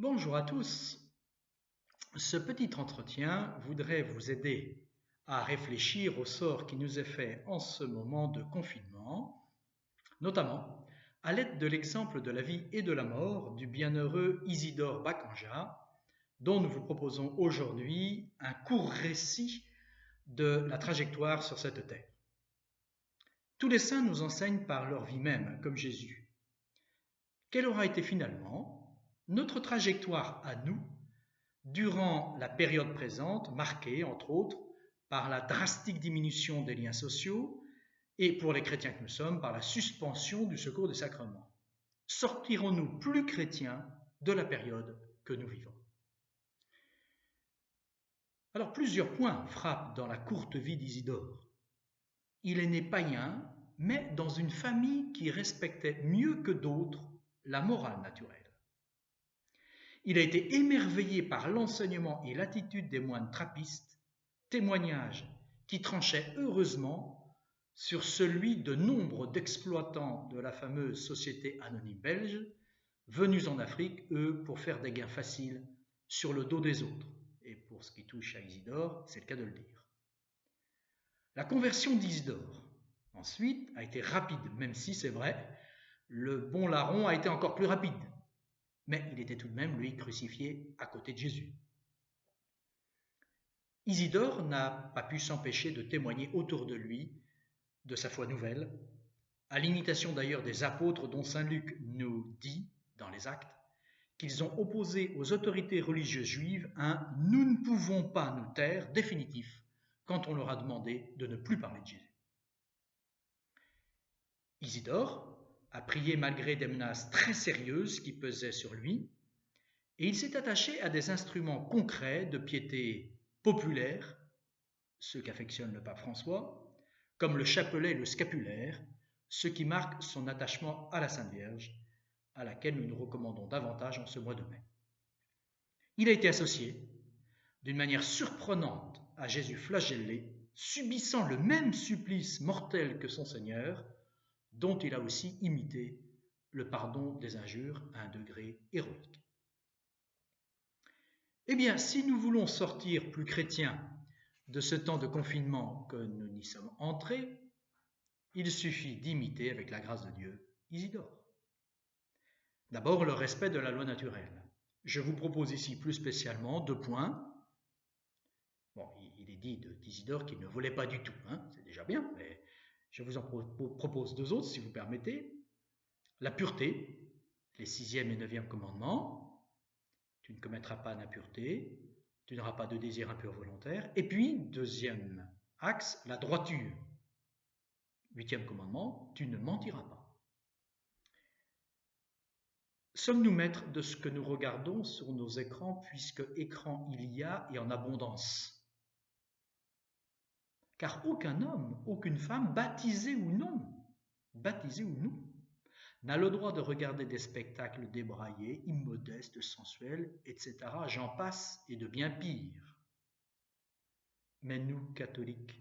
Bonjour à tous. Ce petit entretien voudrait vous aider à réfléchir au sort qui nous est fait en ce moment de confinement, notamment à l'aide de l'exemple de la vie et de la mort du bienheureux Isidore Bakanja, dont nous vous proposons aujourd'hui un court récit de la trajectoire sur cette terre. Tous les saints nous enseignent par leur vie même, comme Jésus. Quelle aura été finalement notre trajectoire à nous durant la période présente, marquée entre autres par la drastique diminution des liens sociaux et pour les chrétiens que nous sommes, par la suspension du secours des sacrements? Sortirons-nous plus chrétiens de la période que nous vivons? Alors plusieurs points frappent dans la courte vie d'Isidore. Il est né païen, mais dans une famille qui respectait mieux que d'autres la morale naturelle. Il a été émerveillé par l'enseignement et l'attitude des moines trappistes, témoignage qui tranchait heureusement sur celui de nombre d'exploitants de la fameuse société anonyme belge, venus en Afrique, eux, pour faire des gains faciles sur le dos des autres. Et pour ce qui touche à Isidore, c'est le cas de le dire. La conversion d'Isidore, ensuite, a été rapide, même si c'est vrai, le bon larron a été encore plus rapide. Mais il était tout de même, lui, crucifié à côté de Jésus. Isidore n'a pas pu s'empêcher de témoigner autour de lui de sa foi nouvelle, à l'imitation d'ailleurs des apôtres dont saint Luc nous dit, dans les Actes, qu'ils ont opposé aux autorités religieuses juives un « nous ne pouvons pas nous taire » définitif quand on leur a demandé de ne plus parler de Jésus. Isidore a prié malgré des menaces très sérieuses qui pesaient sur lui, et il s'est attaché à des instruments concrets de piété populaire, ceux qu'affectionne le pape François, comme le chapelet et le scapulaire, ce qui marque son attachement à la Sainte Vierge, à laquelle nous nous recommandons davantage en ce mois de mai. Il a été associé, d'une manière surprenante, à Jésus flagellé, subissant le même supplice mortel que son Seigneur, dont il a aussi imité le pardon des injures à un degré héroïque. Eh bien, si nous voulons sortir plus chrétiens de ce temps de confinement que nous n'y sommes entrés, il suffit d'imiter, avec la grâce de Dieu, Isidore. D'abord, le respect de la loi naturelle. Je vous propose ici plus spécialement 2 points. Bon, il est dit d'Isidore qu'il ne volait pas du tout, c'est déjà bien, mais je vous en propose 2 autres, si vous permettez. La pureté, les 6e et 9e commandements. Tu ne commettras pas d'impureté, tu n'auras pas de désir impur volontaire. Et puis, 2e axe, la droiture. 8e commandement, tu ne mentiras pas. Sommes-nous maîtres de ce que nous regardons sur nos écrans, puisque écran il y a et en abondance? Car aucun homme, aucune femme, baptisé ou non, n'a le droit de regarder des spectacles débraillés, immodestes, sensuels, etc. J'en passe et de bien pire. Mais nous, catholiques,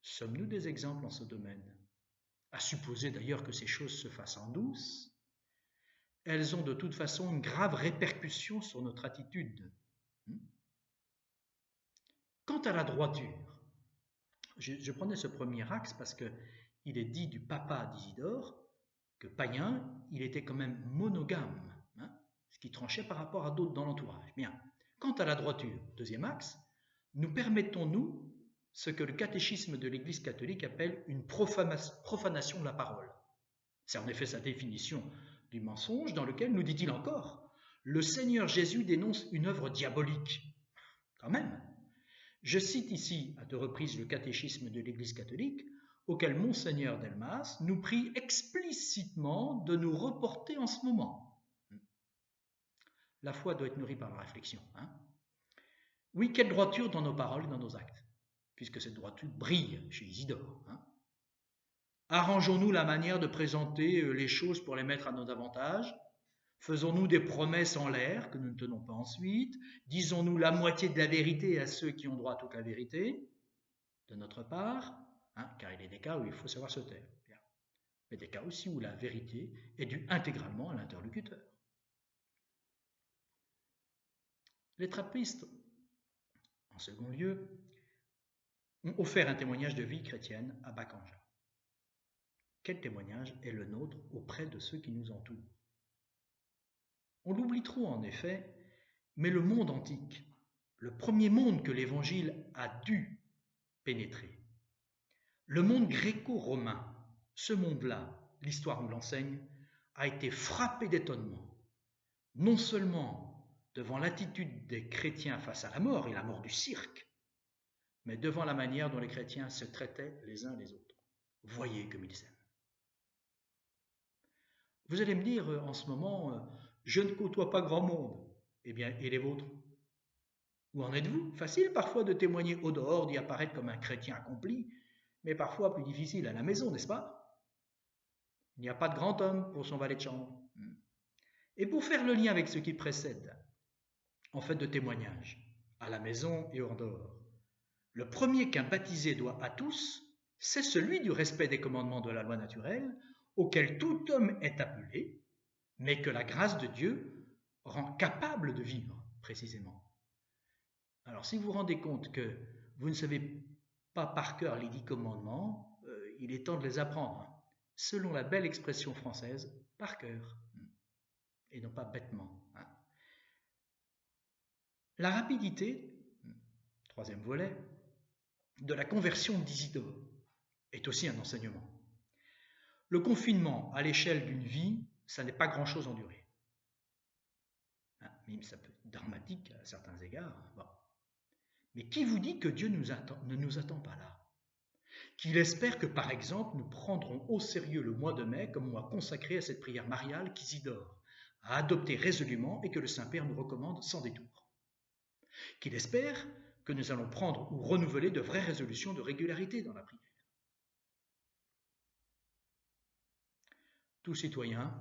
sommes-nous des exemples en ce domaine? À supposer d'ailleurs que ces choses se fassent en douce, elles ont de toute façon une grave répercussion sur notre attitude. Quant à la droiture, je prenais ce premier axe parce qu'il est dit du papa d'Isidore que païen, il était quand même monogame, ce qui tranchait par rapport à d'autres dans l'entourage. Bien. Quant à la droiture, 2e axe, nous permettons-nous ce que le catéchisme de l'Église catholique appelle une profanation de la parole? C'est en effet sa définition du mensonge dans lequel, nous dit-il encore, le Seigneur Jésus dénonce une œuvre diabolique. Quand même. Je cite ici à 2 reprises le catéchisme de l'Église catholique, auquel Monseigneur Delmas nous prie explicitement de nous reporter en ce moment. La foi doit être nourrie par la réflexion. Oui, quelle droiture dans nos paroles et dans nos actes, puisque cette droiture brille chez Isidore. Arrangeons-nous la manière de présenter les choses pour les mettre à nos avantages? Faisons-nous des promesses en l'air que nous ne tenons pas ensuite? Disons-nous la moitié de la vérité à ceux qui ont droit à toute la vérité, de notre part, car il y a des cas où il faut savoir se taire. Bien. Mais des cas aussi où la vérité est due intégralement à l'interlocuteur. Les trappistes, en second lieu, ont offert un témoignage de vie chrétienne à Bacanja. Quel témoignage est le nôtre auprès de ceux qui nous entourent? On l'oublie trop en effet, mais le monde antique, le premier monde que l'Évangile a dû pénétrer, le monde gréco-romain, ce monde-là, l'histoire nous l'enseigne, a été frappé d'étonnement, non seulement devant l'attitude des chrétiens face à la mort et la mort du cirque, mais devant la manière dont les chrétiens se traitaient les uns les autres. Voyez comme ils s'aiment. Vous allez me dire en ce moment, je ne côtoie pas grand monde. Eh bien, et les vôtres? Où en êtes-vous? Facile parfois de témoigner au dehors, d'y apparaître comme un chrétien accompli, mais parfois plus difficile à la maison, n'est-ce pas? Il n'y a pas de grand homme pour son valet de chambre. Et pour faire le lien avec ce qui précède, en fait de témoignage, à la maison et hors dehors, le premier qu'un baptisé doit à tous, c'est celui du respect des commandements de la loi naturelle, auquel tout homme est appelé, mais que la grâce de Dieu rend capable de vivre, précisément. Alors, si vous vous rendez compte que vous ne savez pas par cœur les 10 commandements, il est temps de les apprendre, selon la belle expression française, par cœur, et non pas bêtement. La rapidité, troisième volet, de la conversion d'Isidore est aussi un enseignement. Le confinement à l'échelle d'une vie, ça n'est pas grand-chose en durée. Même ça peut être dramatique à certains égards. Bon. Mais qui vous dit que Dieu ne nous attend pas là? Qu'il espère que, par exemple, nous prendrons au sérieux le mois de mai comme mois consacré à cette prière mariale qu'Isidore a adoptée résolument et que le Saint-Père nous recommande sans détour. Qu'il espère que nous allons prendre ou renouveler de vraies résolutions de régularité dans la prière. Tout citoyen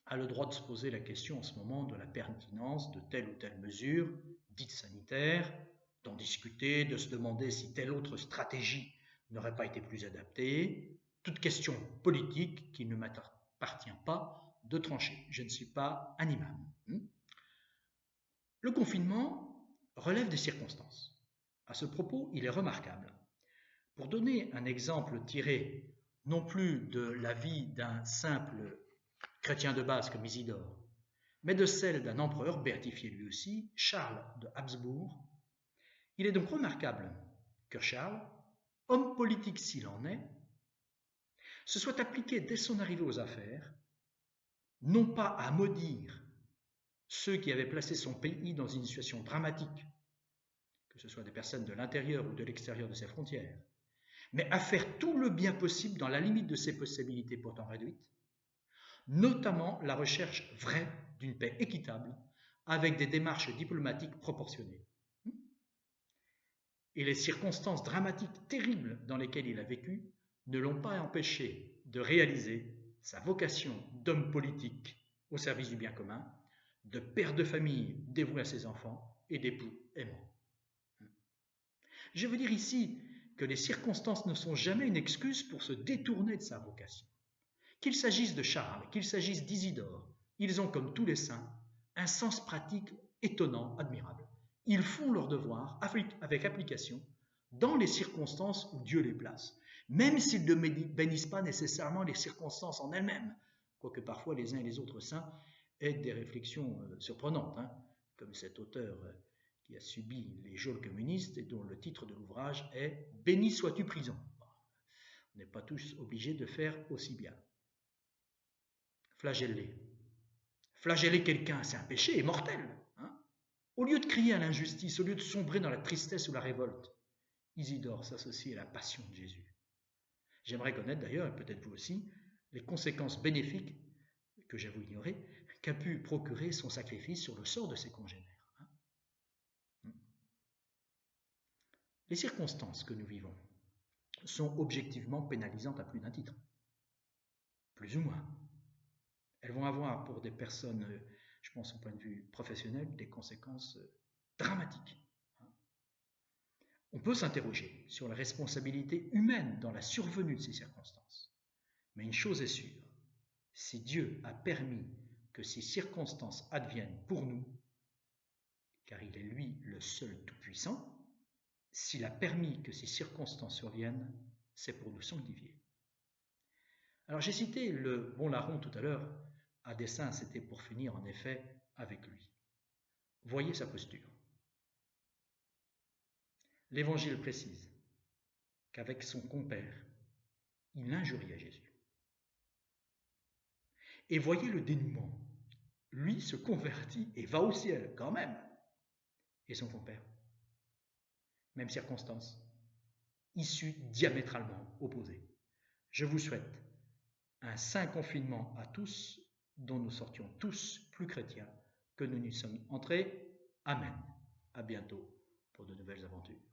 a le droit de se poser la question en ce moment de la pertinence de telle ou telle mesure, dite sanitaire, d'en discuter, de se demander si telle autre stratégie n'aurait pas été plus adaptée, toute question politique qui ne m'appartient pas de trancher. Je ne suis pas un imam. Le confinement relève des circonstances. À ce propos, il est remarquable. Pour donner un exemple tiré non plus de la vie d'un simple chrétien de base comme Isidore, mais de celle d'un empereur, béatifié lui aussi, Charles de Habsbourg, il est donc remarquable que Charles, homme politique s'il en est, se soit appliqué dès son arrivée aux affaires, non pas à maudire ceux qui avaient placé son pays dans une situation dramatique, que ce soit des personnes de l'intérieur ou de l'extérieur de ses frontières, mais à faire tout le bien possible dans la limite de ses possibilités pourtant réduites, notamment la recherche vraie d'une paix équitable avec des démarches diplomatiques proportionnées. Et les circonstances dramatiques terribles dans lesquelles il a vécu ne l'ont pas empêché de réaliser sa vocation d'homme politique au service du bien commun, de père de famille dévoué à ses enfants et d'époux aimant. Je veux dire ici que les circonstances ne sont jamais une excuse pour se détourner de sa vocation. Qu'il s'agisse de Charles, qu'il s'agisse d'Isidore, ils ont, comme tous les saints, un sens pratique étonnant, admirable. Ils font leur devoir avec application dans les circonstances où Dieu les place, même s'ils ne bénissent pas nécessairement les circonstances en elles-mêmes, quoique parfois les uns et les autres saints aient des réflexions surprenantes, comme cet auteur qui a subi les geôles communistes et dont le titre de l'ouvrage est « Béni sois-tu prison ». On n'est pas tous obligés de faire aussi bien. Flageller. Flageller quelqu'un, c'est un péché mortel. Au lieu de crier à l'injustice, au lieu de sombrer dans la tristesse ou la révolte, Isidore s'associe à la passion de Jésus. J'aimerais connaître d'ailleurs, et peut-être vous aussi, les conséquences bénéfiques, que j'avoue ignorer, qu'a pu procurer son sacrifice sur le sort de ses congénères. Les circonstances que nous vivons sont objectivement pénalisantes à plus d'un titre. Plus ou moins. Elles vont avoir pour des personnes, je pense au point de vue professionnel, des conséquences dramatiques. On peut s'interroger sur la responsabilité humaine dans la survenue de ces circonstances. Mais une chose est sûre, si Dieu a permis que ces circonstances adviennent pour nous, car il est lui le seul tout-puissant. S'il a permis que ces circonstances surviennent, c'est pour nous sanctifier. Alors j'ai cité le bon larron tout à l'heure, à dessein, c'était pour finir en effet avec lui. Voyez sa posture. L'Évangile précise qu'avec son compère, il injuriait Jésus. Et voyez le dénouement. Lui se convertit et va au ciel quand même. Et son compère, même circonstance, issue diamétralement opposée. Je vous souhaite un saint confinement à tous, dont nous sortions tous plus chrétiens que nous n'y sommes entrés. Amen. À bientôt pour de nouvelles aventures.